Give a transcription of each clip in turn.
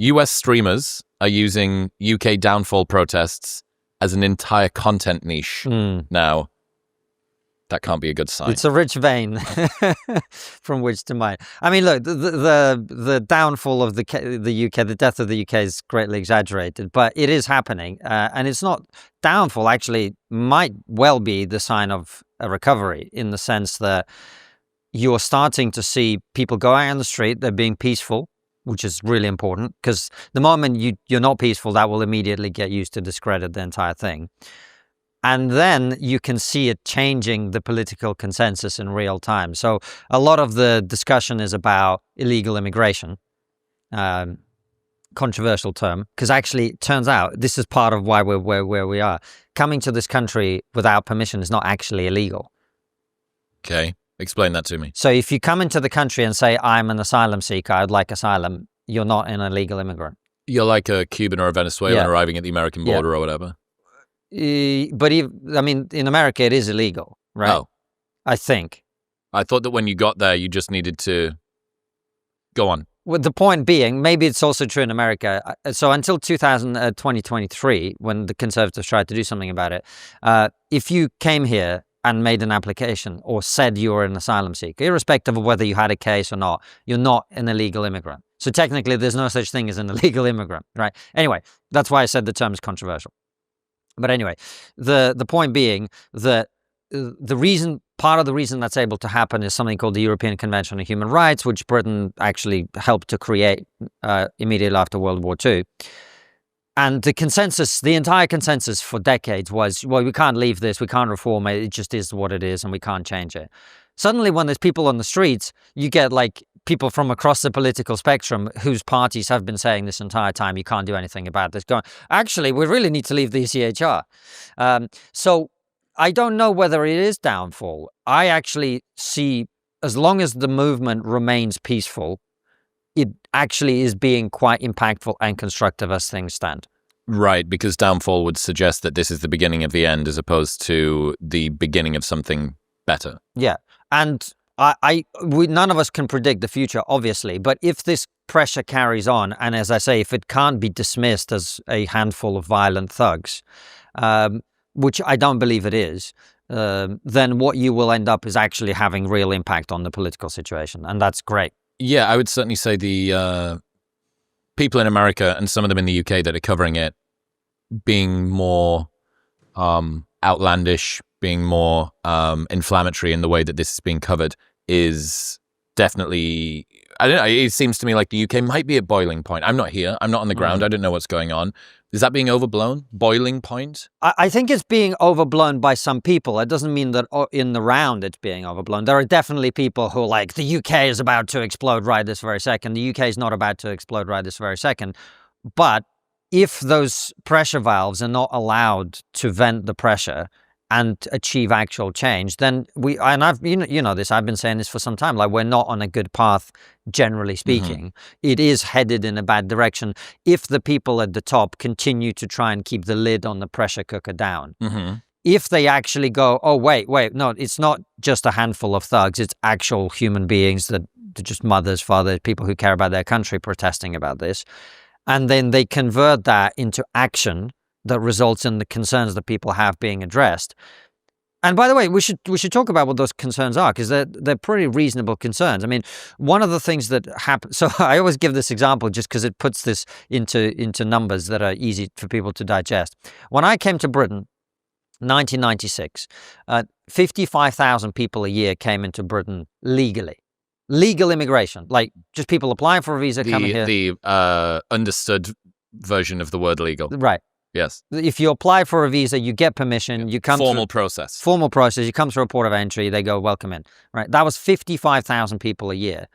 US streamers are using UK downfall protests as an entire content niche now. That can't be a good sign. It's a rich vein from which to mine. I mean, look, the downfall of the UK, the death of the UK is greatly exaggerated, but it is happening. And it's not downfall, actually might well be the sign of a recovery, in the sense that you're starting to see people go out on the street, they're being peaceful, which is really important, because the moment you're not peaceful, that will immediately get used to discredit the entire thing. And then you can see it changing the political consensus in real time. So a lot of the discussion is about illegal immigration, controversial term, because actually it turns out this is part of why we're where we are. Coming to this country without permission is not actually illegal. Okay, explain that to me. So if you come into the country and say, I'm an asylum seeker, I'd like asylum, you're not an illegal immigrant. You're like a Cuban or a Venezuelan arriving at the American border or whatever. But I mean, in America, it is illegal, right? Oh. I think. I thought that when you got there, you just needed to go on. Well, the point being, maybe it's also true in America. So until 2023, when the Conservatives tried to do something about it, if you came here and made an application or said you were an asylum seeker, irrespective of whether you had a case or not, you're not an illegal immigrant. So technically, there's no such thing as an illegal immigrant, right? Anyway, that's why I said the term is controversial. But anyway, the point being that part of the reason that's able to happen is something called the European Convention on Human Rights, which Britain actually helped to create immediately after World War II. And the entire consensus for decades was, well, we can't leave this, we can't reform it, it just is what it is and we can't change it. Suddenly, when there's people on the streets, you get like people from across the political spectrum whose parties have been saying this entire time, you can't do anything about this, going, actually, we really need to leave the ECHR. So I don't know whether it is downfall. I actually see, as long as the movement remains peaceful, it actually is being quite impactful and constructive as things stand. Right, because downfall would suggest that this is the beginning of the end as opposed to the beginning of something better. Yeah, and none of us can predict the future, obviously, but if this pressure carries on, and as I say, if it can't be dismissed as a handful of violent thugs, which I don't believe it is, then what you will end up is actually having real impact on the political situation, and that's great. Yeah, I would certainly say the people in America and some of them in the UK that are covering it being more outlandish, being more inflammatory in the way that this is being covered is definitely, I don't know, it seems to me like the UK might be at boiling point. I'm not here. I'm not on the ground. I don't know what's going on. Is that being overblown? Boiling point? I think it's being overblown by some people. It doesn't mean that in the round it's being overblown. There are definitely people who are like, the UK is about to explode right this very second. The UK is not about to explode right this very second. But if those pressure valves are not allowed to vent the pressure and achieve actual change, then you know this, I've been saying this for some time, like we're not on a good path, generally speaking. It is headed in a bad direction if the people at the top continue to try and keep the lid on the pressure cooker down. If they actually go, oh, wait, no, it's not just a handful of thugs, it's actual human beings that are just mothers, fathers, people who care about their country protesting about this. And then they convert that into action that results in the concerns that people have being addressed. And by the way, we should talk about what those concerns are, because they're pretty reasonable concerns. I mean, one of the things that happens, so I always give this example just because it puts this into numbers that are easy for people to digest. When I came to Britain, 1996, 55,000 people a year came into Britain legally. Legal immigration, like just people applying for a visa coming here. The understood version of the word legal. Right. Yes. If you apply for a visa, you get permission, you come Formal process, you come through a port of entry, they go, welcome in, right? That was 55,000 people a year.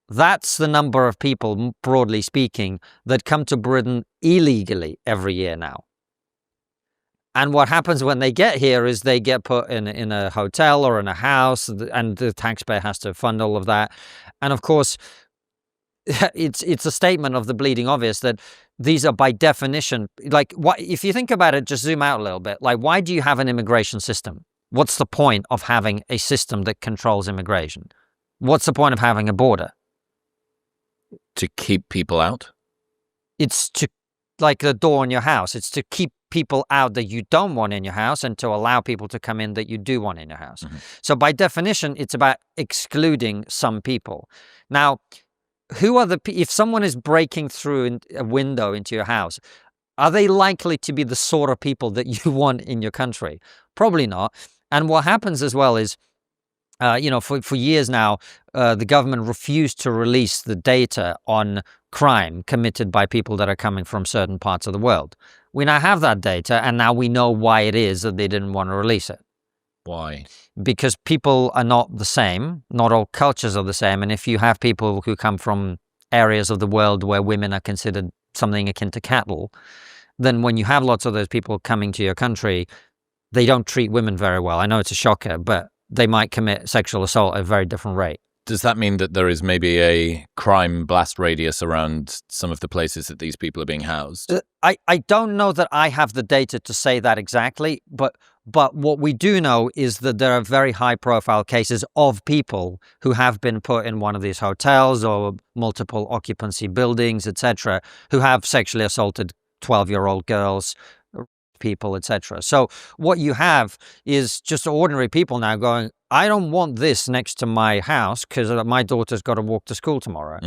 That's the number of people, broadly speaking, that come to Britain illegally every year now. And what happens when they get here is they get put in a hotel or in a house, and the taxpayer has to fund all of that. And of course, it's a statement of the bleeding obvious that these are by definition, like, what if you think about it, just zoom out a little bit, like, why do you have an immigration system? What's the point of having a system that controls immigration? What's the point of having a border? To keep people out? It's to, like the door in your house, it's to keep people out that you don't want in your house and to allow people to come in that you do want in your house. So by definition, it's about excluding some people. Now, who are if someone is breaking through a window into your house, are they likely to be the sort of people that you want in your country? Probably not. And what happens as well is, for years now, the government refused to release the data on crime committed by people that are coming from certain parts of the world. We now have that data, and now we know why it is that they didn't want to release it. Why? Because people are not the same. Not all cultures are the same. And if you have people who come from areas of the world where women are considered something akin to cattle, then when you have lots of those people coming to your country, they don't treat women very well. I know it's a shocker, but they might commit sexual assault at a very different rate. Does that mean that there is maybe a crime blast radius around some of the places that these people are being housed? I don't know that I have the data to say that exactly, but what we do know is that there are very high-profile cases of people who have been put in one of these hotels or multiple occupancy buildings, etc., who have sexually assaulted 12-year-old girls, people, etc. So what you have is just ordinary people now going, I don't want this next to my house because my daughter's got to walk to school tomorrow.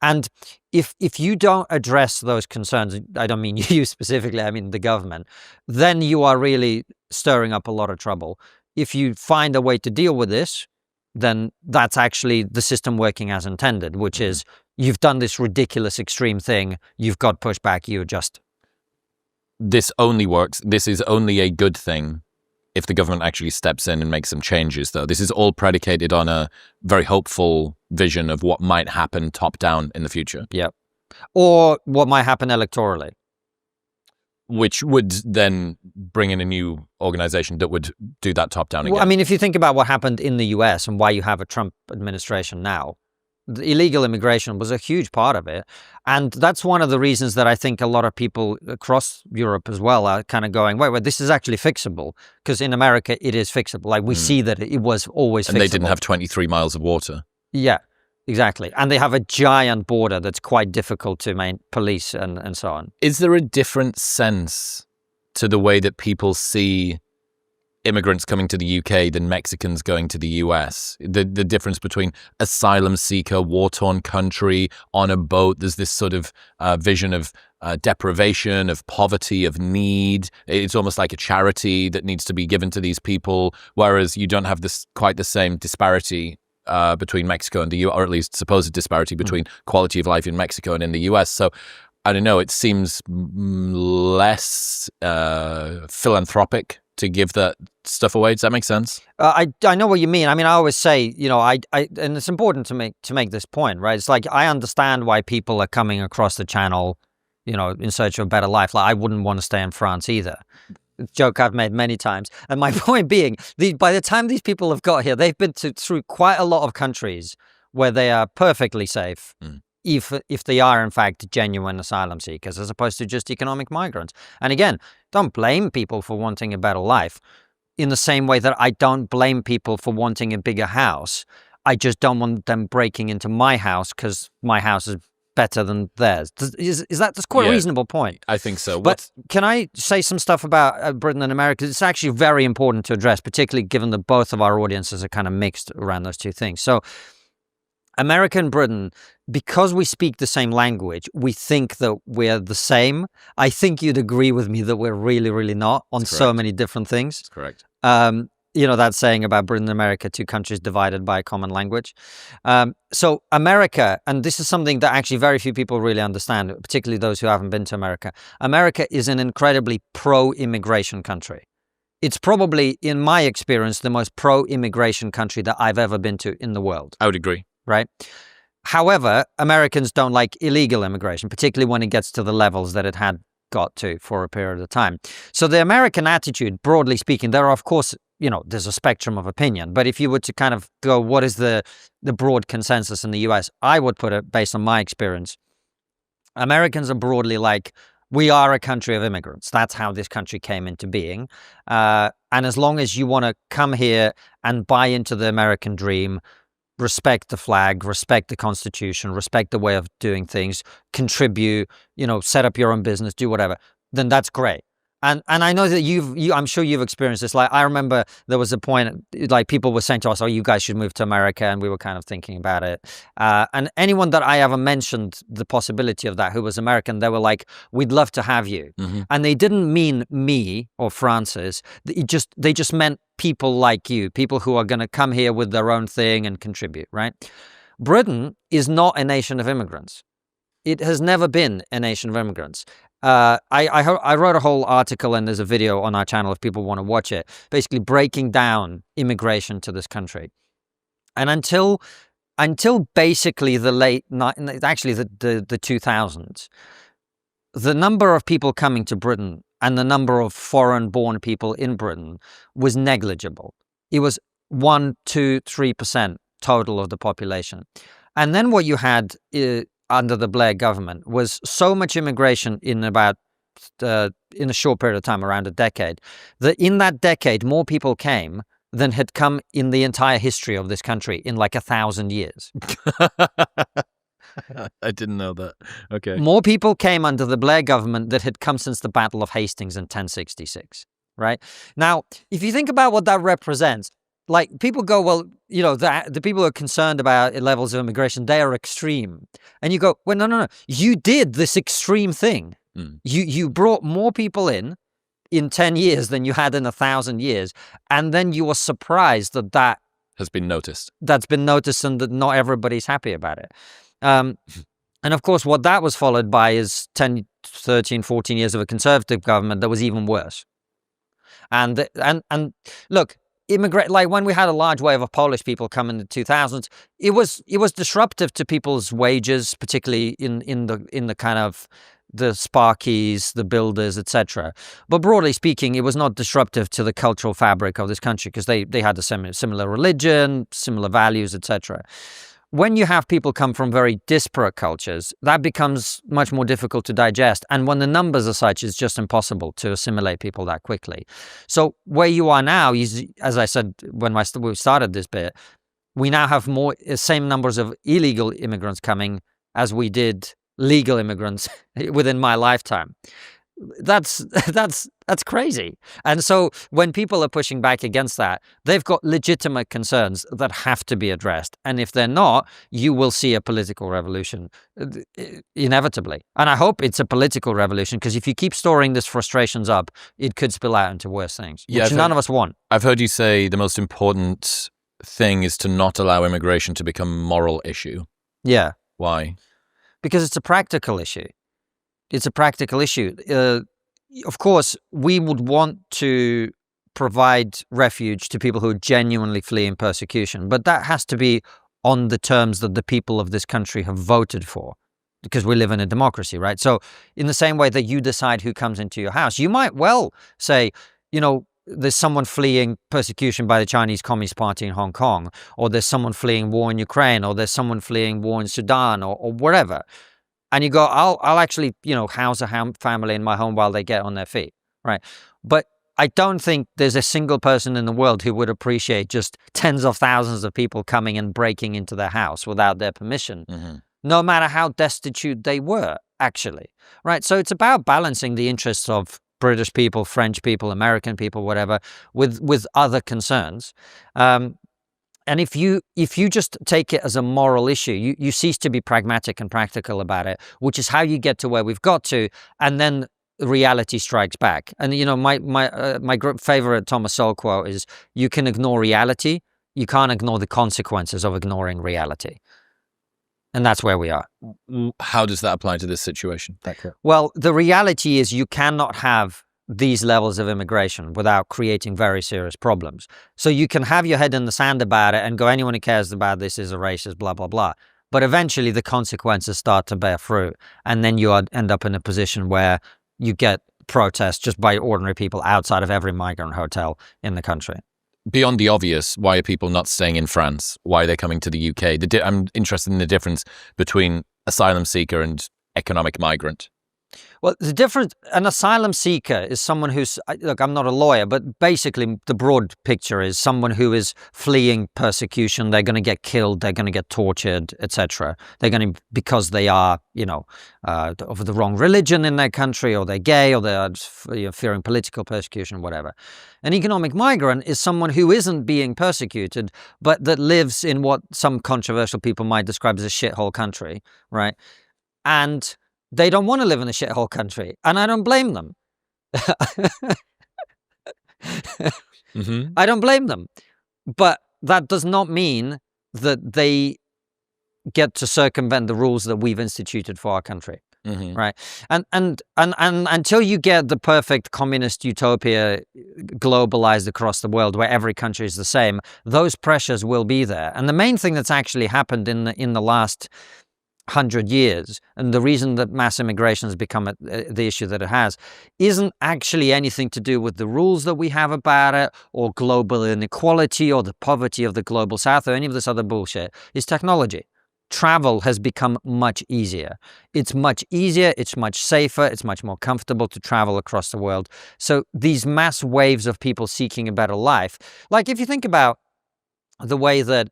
And if you don't address those concerns, I don't mean you specifically, I mean the government, then you are really stirring up a lot of trouble. If you find a way to deal with this, then that's actually the system working as intended, which is you've done this ridiculous extreme thing, you've got pushback, you adjust. This only works, this is only a good thing if the government actually steps in and makes some changes, though. This is all predicated on a very hopeful vision of what might happen top-down in the future. Yep. Or what might happen electorally. Which would then bring in a new organization that would do that top-down again. Well, I mean, if you think about what happened in the US and why you have a Trump administration now, the illegal immigration was a huge part of it. And that's one of the reasons that I think a lot of people across Europe as well are kind of going, wait, this is actually fixable. Because in America, it is fixable. Like we see that it was always fixable. And they didn't have 23 miles of water. Yeah, exactly. And they have a giant border that's quite difficult to police and so on. Is there a different sense to the way that people see immigrants coming to the UK than Mexicans going to the US? The difference between asylum seeker, war-torn country, on a boat, there's this sort of vision of deprivation, of poverty, of need. It's almost like a charity that needs to be given to these people, whereas you don't have quite the same disparity between Mexico and the US, or at least supposed disparity between quality of life in Mexico and in the US. So I don't know, it seems less philanthropic to give that stuff away. Does that make sense? I know what you mean. I mean, I always say, and it's important to make this point, right? It's like, I understand why people are coming across the channel, in search of a better life. Like, I wouldn't want to stay in France either. It's a joke I've made many times. And my point being, by the time these people have got here, they've been through quite a lot of countries where they are perfectly safe. If they are, in fact, genuine asylum seekers, as opposed to just economic migrants. And again, don't blame people for wanting a better life in the same way that I don't blame people for wanting a bigger house. I just don't want them breaking into my house because my house is better than theirs. That's quite a reasonable point. I think so. But can I say some stuff about Britain and America? It's actually very important to address, particularly given that both of our audiences are kind of mixed around those two things. So America and Britain, because we speak the same language, we think that we're the same. I think you'd agree with me that we're really, really not on so many different things. That's correct. That saying about Britain and America, two countries divided by a common language. So America, and this is something that actually very few people really understand, particularly those who haven't been to America. America is an incredibly pro-immigration country. It's probably, in my experience, the most pro-immigration country that I've ever been to in the world. I would agree. Right? However, Americans don't like illegal immigration, particularly when it gets to the levels that it had got to for a period of time. So the American attitude, broadly speaking, there are, of course, there's a spectrum of opinion. But if you were to kind of go, what is the broad consensus in the US? I would put it, based on my experience, Americans are broadly like, we are a country of immigrants. That's how this country came into being. And as long as you want to come here and buy into the American dream, respect the flag, respect the constitution, respect the way of doing things, contribute, set up your own business, do whatever, then that's great. And I know that I'm sure you've experienced this. Like, I remember there was a point, like, people were saying to us, "Oh, you guys should move to America," and we were kind of thinking about it. And anyone that I ever mentioned the possibility of that who was American, they were like, "We'd love to have you," and they didn't mean me or Francis. They just meant people like you, people who are going to come here with their own thing and contribute. Right? Britain is not a nation of immigrants. It has never been a nation of immigrants. I wrote a whole article, and there's a video on our channel if people want to watch it, basically breaking down immigration to this country. And until basically the 2000s, the number of people coming to Britain and the number of foreign-born people in Britain was negligible. It was 1%, 2%, 3% total of the population. And then what you had under the Blair government was so much immigration in a short period of time, around a decade, that in that decade more people came than had come in the entire history of this country in like 1,000 years. I didn't know that. Okay. More people came under the Blair government that had come since the Battle of Hastings in 1066, right? Now, if you think about what that represents, like, people go, well, the people who are concerned about levels of immigration, they are extreme. And you go, well, no. You did this extreme thing. You brought more people in 10 years than you had in 1,000 years. And then you were surprised that has been noticed. That's been noticed, and that not everybody's happy about it. And of course, what that was followed by is 10, 13, 14 years of a conservative government that was even worse. And look, like when we had a large wave of Polish people come in the 2000s, it was disruptive to people's wages, particularly in the kind of the sparkies, the builders, etc. But broadly speaking, it was not disruptive to the cultural fabric of this country, because they had a similar religion, similar values, etc. When you have people come from very disparate cultures, that becomes much more difficult to digest. And when the numbers are such, it's just impossible to assimilate people that quickly. So where you are now is, as I said when we started this bit, we now have same numbers of illegal immigrants coming as we did legal immigrants within my lifetime. That's crazy. And so when people are pushing back against that, they've got legitimate concerns that have to be addressed. And if they're not, you will see a political revolution inevitably. And I hope it's a political revolution, because if you keep storing these frustrations up, it could spill out into worse things, which none of us want. I've heard you say the most important thing is to not allow immigration to become a moral issue. Yeah. Why? Because it's a practical issue. It's a practical issue. Of course, we would want to provide refuge to people who are genuinely fleeing persecution, but that has to be on the terms that the people of this country have voted for, because we live in a democracy, right? So in the same way that you decide who comes into your house, you might well say, there's someone fleeing persecution by the Chinese Communist Party in Hong Kong, or there's someone fleeing war in Ukraine, or there's someone fleeing war in Sudan, or whatever. And you go, I'll actually, house a family in my home while they get on their feet, right? But I don't think there's a single person in the world who would appreciate just tens of thousands of people coming and breaking into their house without their permission, no matter how destitute they were, actually, right? So it's about balancing the interests of British people, French people, American people, whatever, with other concerns. And if you just take it as a moral issue, you cease to be pragmatic and practical about it, which is how you get to where we've got to, and then reality strikes back. And my favorite Thomas Sowell quote is, "You can ignore reality, you can't ignore the consequences of ignoring reality." And that's where we are. How does that apply to this situation? Well, the reality is you cannot have these levels of immigration without creating very serious problems. So you can have your head in the sand about it and go, anyone who cares about this is a racist, blah, blah, blah. But eventually the consequences start to bear fruit. And then you end up in a position where you get protests just by ordinary people outside of every migrant hotel in the country. Beyond the obvious, why are people not staying in France? Why are they coming to the UK? I'm interested in the difference between asylum seeker and economic migrant. Well, the difference, an asylum seeker is someone who's, look, I'm not a lawyer, but basically the broad picture is someone who is fleeing persecution. They're going to get killed. They're going to get tortured, etc. They're going to, because they are, of the wrong religion in their country, or they're gay, or they're fearing political persecution, whatever. An economic migrant is someone who isn't being persecuted, but that lives in what some controversial people might describe as a shithole country, right? And they don't want to live in a shithole country, and I don't blame them. Mm-hmm. I don't blame them. But that does not mean that they get to circumvent the rules that we've instituted for our country. Mm-hmm. Right. And until you get the perfect communist utopia globalized across the world where every country is the same, those pressures will be there. And the main thing that's actually happened in the last 100 years, and the reason that mass immigration has become the issue that it has, isn't actually anything to do with the rules that we have about it, or global inequality, or the poverty of the global south, or any of this other bullshit. It's technology. Travel has become much easier. It's much easier, it's much safer, it's much more comfortable to travel across the world. So these mass waves of people seeking a better life, like if you think about the way that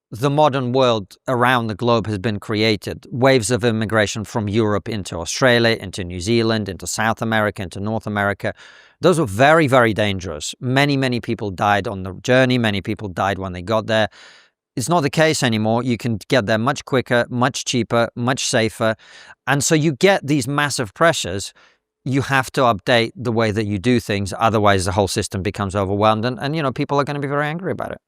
the modern world around the globe has been created, waves of immigration from Europe into Australia, into New Zealand, into South America, into North America. Those were very, very dangerous. Many, many people died on the journey. Many people died when they got there. It's not the case anymore. You can get there much quicker, much cheaper, much safer. And so you get these massive pressures. You have to update the way that you do things. Otherwise, the whole system becomes overwhelmed. And people are going to be very angry about it.